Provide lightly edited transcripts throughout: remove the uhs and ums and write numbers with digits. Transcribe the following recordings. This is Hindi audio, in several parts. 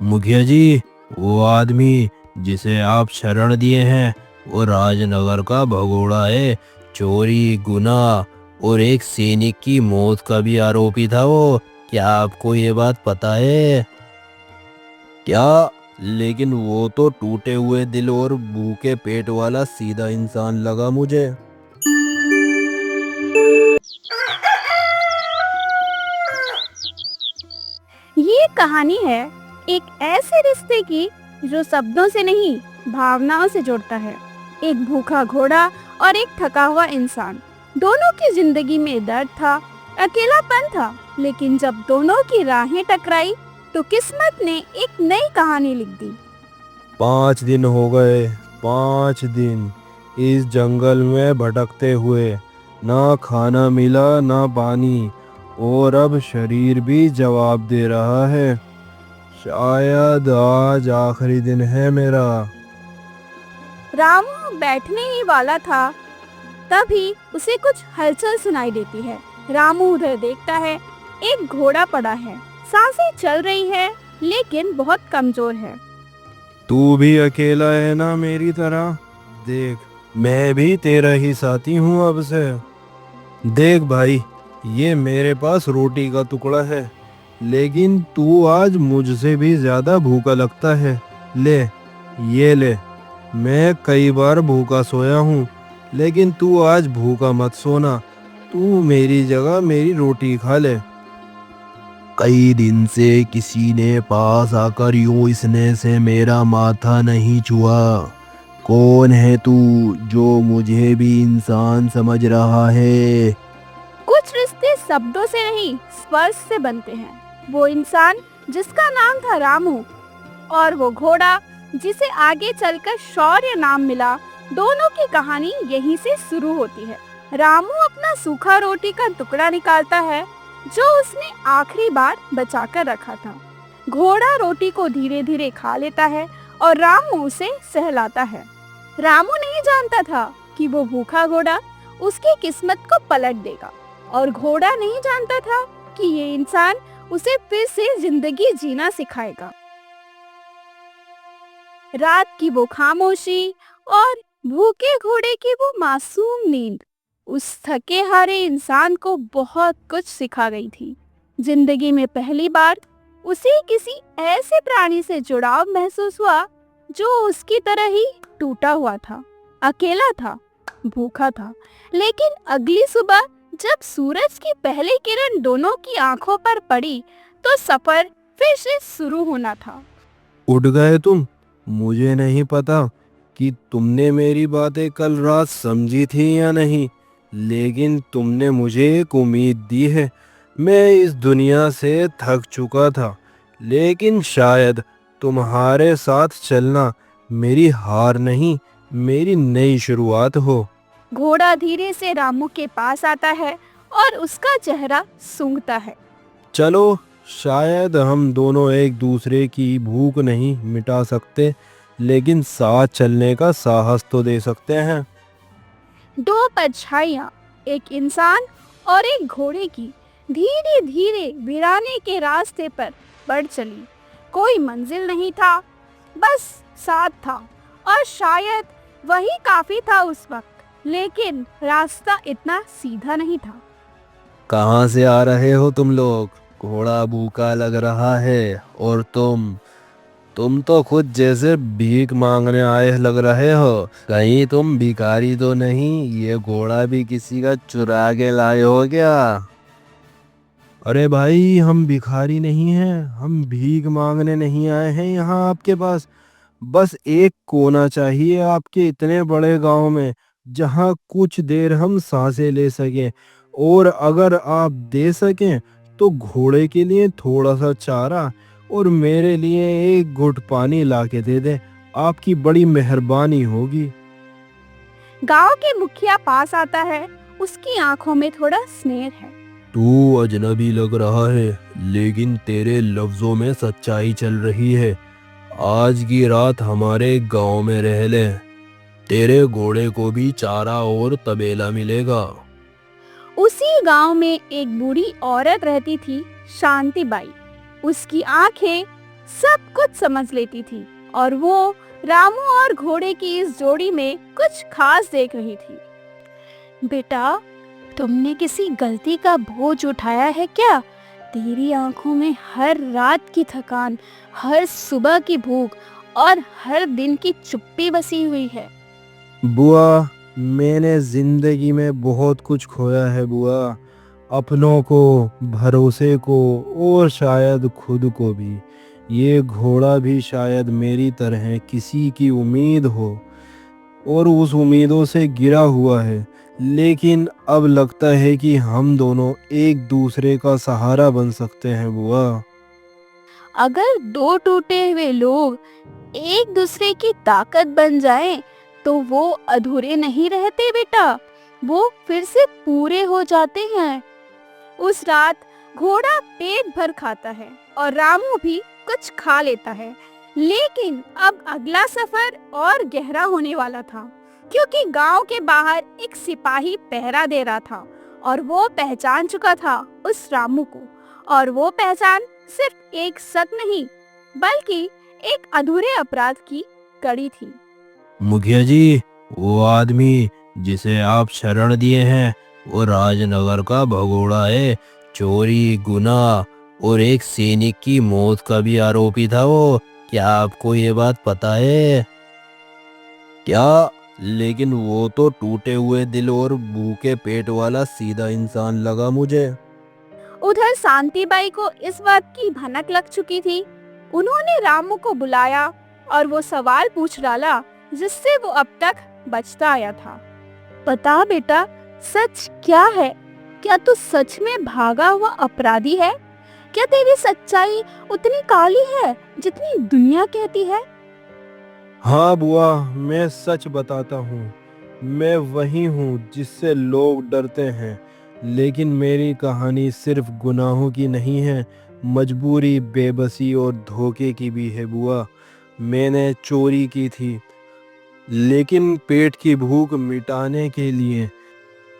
मुखिया जी, वो आदमी जिसे आप शरण दिए हैं वो राजनगर का भगोड़ा है। चोरी, गुनाह और एक सैनिक की मौत का भी आरोपी था वो। क्या आपको ये बात पता है क्या? लेकिन वो तो टूटे हुए दिल और भूखे पेट वाला सीधा इंसान लगा मुझे। ये कहानी है एक ऐसे रिश्ते की जो शब्दों से नहीं भावनाओं से जुड़ता है। एक भूखा घोड़ा और एक थका हुआ इंसान, दोनों की जिंदगी में दर्द था, अकेलापन था। लेकिन जब दोनों की राहें टकराई तो किस्मत ने एक नई कहानी लिख दी। 5 दिन हो गए, 5 दिन इस जंगल में भटकते हुए। ना खाना मिला ना पानी, और अब शरीर भी जवाब दे रहा है। शायद आज आखिरी दिन है मेरा। रामू बैठने ही वाला था, तभी उसे कुछ हलचल सुनाई देती है। रामू उधर देखता है, एक घोड़ा पड़ा है, सांसें चल रही है लेकिन बहुत कमजोर है। तू भी अकेला है ना मेरी तरह? देख, मैं भी तेरा ही साथी हूँ अब से। देख भाई, ये मेरे पास रोटी का टुकड़ा है, लेकिन तू आज मुझसे भी ज्यादा भूखा लगता है। ले, ये ले। मैं कई बार भूखा सोया हूँ, लेकिन तू आज भूखा मत सोना। तू मेरी जगह मेरी रोटी खा ले। कई दिन से किसी ने पास आकर यूं इसने से मेरा माथा नहीं छुआ। कौन है तू जो मुझे भी इंसान समझ रहा है? कुछ रिश्ते शब्दों से नहीं स्पर्श से बनते हैं। वो इंसान जिसका नाम था रामू और वो घोड़ा जिसे आगे चलकर शौर्य नाम मिला, दोनों की कहानी यहीं से शुरू होती है। रामू अपना सूखा रोटी का टुकड़ा निकालता है जो उसने आखिरी बार बचाकर रखा था। घोड़ा रोटी को धीरे धीरे खा लेता है और रामू उसे सहलाता है। रामू नहीं जानता था कि वो भूखा घोड़ा उसकी किस्मत को पलट देगा, और घोड़ा नहीं जानता था कि ये इंसान उसे फिर से जिंदगी जीना सिखाएगा। रात की वो खामोशी और भूखे घोड़े की वो मासूम नींद उस थके हारे इंसान को बहुत कुछ सिखा गई थी। जिंदगी में पहली बार उसे किसी ऐसे प्राणी से जुड़ाव महसूस हुआ जो उसकी तरह ही टूटा हुआ था, अकेला था, भूखा था। लेकिन अगली सुबह जब सूरज की पहली किरण दोनों की आंखों पर पड़ी तो सफर फिर से शुरू होना था। उठ गए तुम? मुझे नहीं पता कि तुमने मेरी बातें कल रात समझी थी या नहीं, लेकिन तुमने मुझे एक उम्मीद दी है। मैं इस दुनिया से थक चुका था, लेकिन शायद तुम्हारे साथ चलना मेरी हार नहीं, मेरी नई शुरुआत हो। घोड़ा धीरे से रामू के पास आता है और उसका चेहरा सूंघता है। चलो, शायद हम दोनों एक दूसरे की भूख नहीं मिटा सकते, लेकिन साथ चलने का साहस तो दे सकते हैं। दो परछाइयां, एक इंसान और एक घोड़े की, धीरे धीरे वीराने के रास्ते पर बढ़ चली। कोई मंजिल नहीं था, बस साथ था, और शायद वही काफी था उस वक्त। लेकिन रास्ता इतना सीधा नहीं था। कहाँ से आ रहे हो तुम लोग? घोड़ा भूखा लग रहा है, और तुम तो खुद जैसे भीख मांगने आए लग रहे हो। कहीं तुम भिखारी तो नहीं? ये घोड़ा भी किसी का चुरा के लाए हो क्या? अरे भाई, हम भिखारी नहीं हैं, हम भीख मांगने नहीं आए हैं यहाँ आपके पास। बस एक कोना चाहिए आपके इतने बड़े गांव में, जहाँ कुछ देर हम सांसें ले सकें। और अगर आप दे सकें तो घोड़े के लिए थोड़ा सा चारा और मेरे लिए एक घुट पानी ला के दे दे। आपकी बड़ी मेहरबानी होगी। गांव के मुखिया पास आता है, उसकी आंखों में थोड़ा स्नेह है। तू अजनबी लग रहा है, लेकिन तेरे लफ्जों में सच्चाई चल रही है। आज की रात हमारे गांव में रह ले। तेरे घोड़े को भी चारा और तबेला मिलेगा। उसी गांव में एक बूढ़ी औरत रहती थी, शांति बाई। उसकी आंखें सब कुछ समझ लेती थी और वो रामू और घोड़े की इस जोड़ी में कुछ खास देख रही थी। बेटा, तुमने किसी गलती का बोझ उठाया है क्या? तेरी आंखों में हर रात की थकान, हर सुबह की भूख और हर दिन की चुप्पी बसी हुई है। बुआ, मैंने जिंदगी में बहुत कुछ खोया है बुआ। अपनों को, भरोसे को और शायद खुद को भी। ये घोड़ा भी शायद मेरी तरह किसी की उम्मीद हो और उस उम्मीदों से गिरा हुआ है। लेकिन अब लगता है कि हम दोनों एक दूसरे का सहारा बन सकते हैं बुआ। अगर दो टूटे हुए लोग एक दूसरे की ताकत बन जाएं, तो वो अधूरे नहीं रहते बेटा, वो फिर से पूरे हो जाते हैं। उस रात घोड़ा पेट भर खाता है और रामू भी कुछ खा लेता है। लेकिन अब अगला सफर और गहरा होने वाला था, क्योंकि गांव के बाहर एक सिपाही पहरा दे रहा था और वो पहचान चुका था उस रामू को। और वो पहचान सिर्फ एक शक नहीं, बल्कि एक अधूरे अपराध की कड़ी थी। मुखिया जी, वो आदमी जिसे आप शरण दिए हैं वो राजनगर का भगोड़ा है। चोरी, गुनाह और एक सैनिक की मौत का भी आरोपी था वो। क्या आपको ये बात पता है क्या? लेकिन वो तो टूटे हुए दिल और भूखे पेट वाला सीधा इंसान लगा मुझे। उधर शांतिबाई को इस बात की भनक लग चुकी थी। उन्होंने रामू को बुलाया और वो सवाल पूछ डाला जिससे वो अब तक बचता आया था। बता बेटा, सच क्या है? क्या तू सच में भागा हुआ अपराधी है? क्या तेरी सच्चाई उतनी काली है जितनी दुनिया कहती है? हाँ बुआ, मैं सच बताता हूँ। मैं वही हूँ जिससे लोग डरते हैं। लेकिन मेरी कहानी सिर्फ गुनाहों की नहीं है, मजबूरी, बेबसी और धोखे की भी है बुआ। मैंने चोरी की थी, लेकिन पेट की भूख मिटाने के लिए।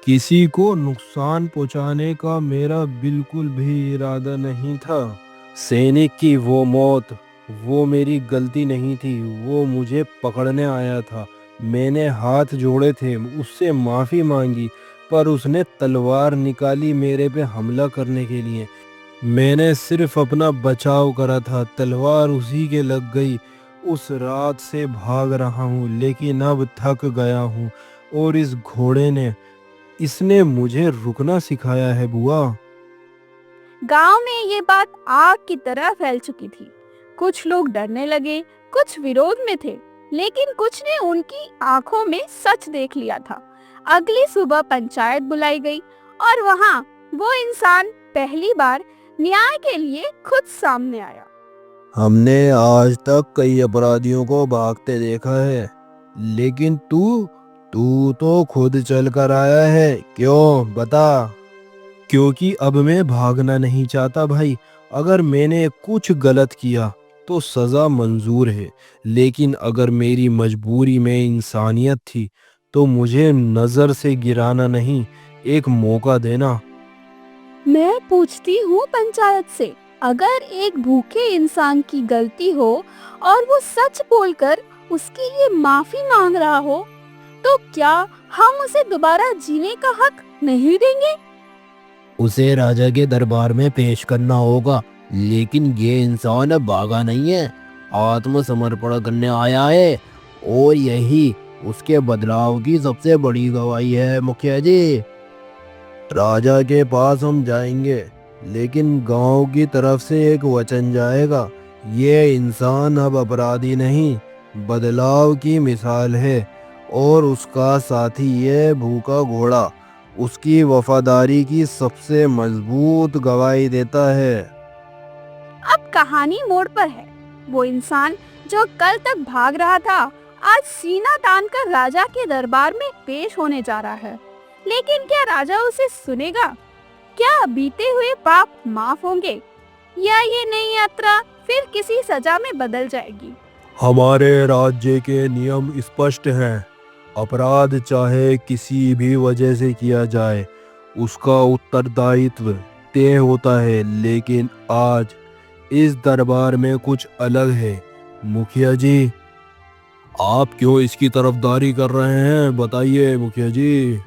किसी को नुकसान पहुंचाने का मेरा बिल्कुल भी इरादा नहीं था। सैनिक की वो मौत, वो मेरी गलती नहीं थी, वो मुझे पकड़ने आया था। मैंने हाथ जोड़े थे, उससे माफ़ी मांगी, पर उसने तलवार निकाली मेरे पे हमला करने के लिए। मैंने सिर्फ अपना बचाव करा था, तलवार उसी के लग गई। उस रात से भाग रहा हूँ, लेकिन अब थक गया हूँ। और इस घोड़े ने, इसने मुझे रुकना सिखाया है बुआ। गांव में ये बात आग की तरह फैल चुकी थी। कुछ लोग डरने लगे, कुछ विरोध में थे, लेकिन कुछ ने उनकी आंखों में सच देख लिया था। अगली सुबह पंचायत बुलाई गई और वहाँ वो इंसान पहली बार न्याय के लिए खुद सामने आया। हमने आज तक कई अपराधियों को भागते देखा है, लेकिन तू तू तो खुद चल कर आया है। क्यों, बता। क्योंकि अब मैं भागना नहीं चाहता भाई। अगर मैंने कुछ गलत किया तो सजा मंजूर है, लेकिन अगर मेरी मजबूरी में इंसानियत थी तो मुझे नजर से गिराना नहीं, एक मौका देना। मैं पूछती हूँ पंचायत से, अगर एक भूखे इंसान की गलती हो और वो सच बोलकर उसके लिए माफी मांग रहा हो, तो क्या हम उसे दोबारा जीने का हक नहीं देंगे? उसे राजा के दरबार में पेश करना होगा, लेकिन ये इंसान अब भागा नहीं है, आत्मसमर्पण करने आया है। और यही उसके बदलाव की सबसे बड़ी गवाही है मुखिया जी। राजा के पास हम जाएंगे, लेकिन गांव की तरफ से एक वचन जाएगा। ये इंसान अब अपराधी नहीं, बदलाव की मिसाल है। और उसका साथी ये भूखा घोड़ा उसकी वफादारी की सबसे मजबूत गवाही देता है। अब कहानी मोड़ पर है। वो इंसान जो कल तक भाग रहा था, आज सीना तानकर राजा के दरबार में पेश होने जा रहा है। लेकिन क्या राजा उसे सुनेगा? क्या बीते हुए पाप माफ होंगे, या ये नई यात्रा फिर किसी सजा में बदल जाएगी? हमारे राज्य के नियम स्पष्ट हैं। अपराध चाहे किसी भी वजह से किया जाए, उसका उत्तरदायित्व तय होता है। लेकिन आज इस दरबार में कुछ अलग है। मुखिया जी, आप क्यों इसकी तरफदारी कर रहे हैं, बताइए मुखिया जी।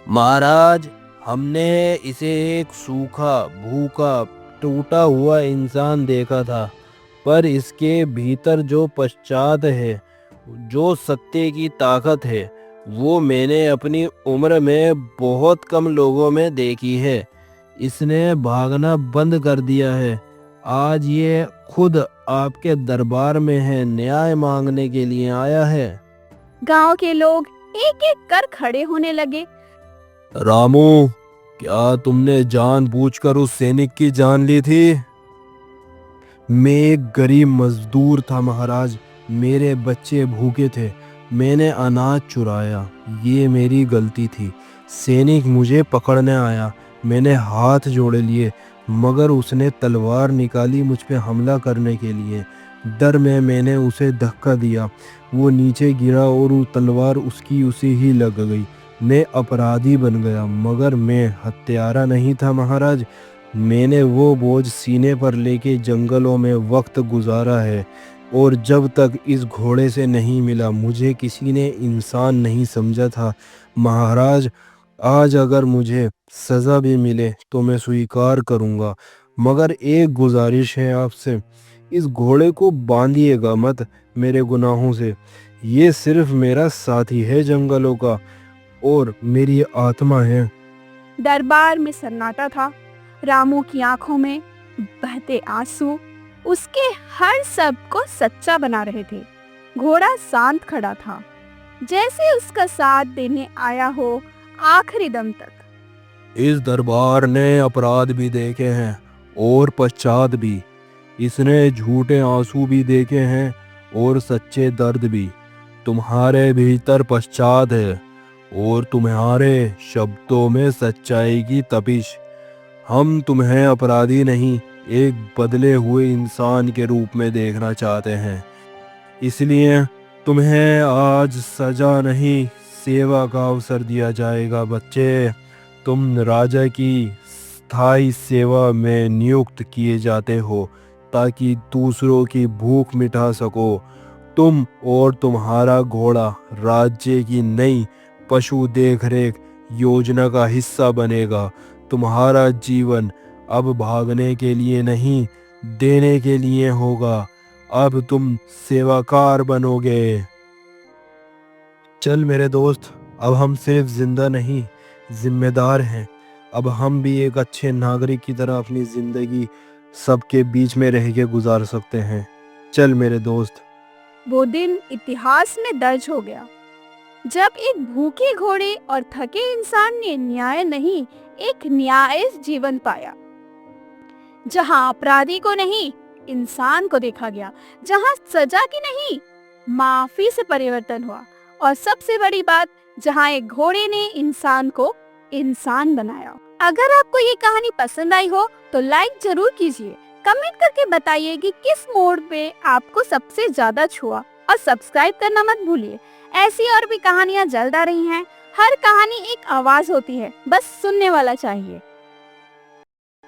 महाराज, हमने इसे एक सूखा, भूखा, टूटा हुआ इंसान देखा था, पर इसके भीतर जो पश्चात है, जो सत्य की ताकत है, वो मैंने अपनी उम्र में बहुत कम लोगों में देखी है। इसने भागना बंद कर दिया है। आज ये खुद आपके दरबार में है, न्याय मांगने के लिए आया है। गांव के लोग एक एक कर खड़े होने लगे। रामू, क्या तुमने जानबूझकर उस सैनिक की जान ली थी? मैं एक गरीब मजदूर था महाराज, मेरे बच्चे भूखे थे, मैंने अनाज चुराया, ये मेरी गलती थी। सैनिक मुझे पकड़ने आया, मैंने हाथ जोड़े लिए, मगर उसने तलवार निकाली मुझ पे हमला करने के लिए। डर में मैंने उसे धक्का दिया, वो नीचे गिरा और वो तलवार उसकी उसे ही लग गई। मैं अपराधी बन गया, मगर मैं हत्यारा नहीं था महाराज। मैंने वो बोझ सीने पर लेके जंगलों में वक्त गुजारा है, और जब तक इस घोड़े से नहीं मिला, मुझे किसी ने इंसान नहीं समझा था। महाराज, आज अगर मुझे सज़ा भी मिले तो मैं स्वीकार करूँगा, मगर एक गुजारिश है आपसे, इस घोड़े को बांधिएगा मत मेरे गुनाहों से। ये सिर्फ मेरा साथी है जंगलों का, और मेरी आत्मा है। दरबार में सन्नाटा था। रामू की आंखों में बहते आंसू उसके हर शब्द को सच्चा बना रहे थे। घोड़ा शांत खड़ा था, जैसे उसका साथ देने आया हो आखिरी दम तक। इस दरबार ने अपराध भी देखे हैं और पश्चात भी। इसने झूठे आंसू भी देखे हैं और सच्चे दर्द भी। तुम्हारे भीतर पश्चात है और तुम्हारे शब्दों में सच्चाई की तपिश। हम तुम्हें अपराधी नहीं, एक बदले हुए इंसान के रूप में देखना चाहते हैं। इसलिए तुम्हें आज सजा नहीं, सेवा का अवसर दिया जाएगा बच्चे। तुम राजा की स्थायी सेवा में नियुक्त किए जाते हो, ताकि दूसरों की भूख मिटा सको। तुम और तुम्हारा घोड़ा राज्य की नई पशु देखरेख योजना का हिस्सा बनेगा। तुम्हारा जीवन अब भागने के लिए नहीं, देने के लिए होगा। अब तुम सेवाकार बनोगे। चल मेरे दोस्त, अब हम सिर्फ जिंदा नहीं, जिम्मेदार हैं। अब हम भी एक अच्छे नागरिक की तरह अपनी जिंदगी सबके बीच में रह के गुजार सकते हैं। चल मेरे दोस्त। वो दिन इतिहास में दर्ज हो गया, जब एक भूखे घोड़े और थके इंसान ने न्याय नहीं, एक न्यायी जीवन पाया। जहां अपराधी को नहीं, इंसान को देखा गया। जहां सजा की नहीं, माफी से परिवर्तन हुआ। और सबसे बड़ी बात, जहां एक घोड़े ने इंसान को इंसान बनाया। अगर आपको ये कहानी पसंद आई हो तो लाइक जरूर कीजिए। कमेंट करके बताइए कि किस मोड़ पे आपको सबसे ज्यादा छुआ, और सब्सक्राइब करना मत भूलिए। ऐसी और भी कहानियां जल्द आ रही हैं। हर कहानी एक आवाज होती है, बस सुनने वाला चाहिए।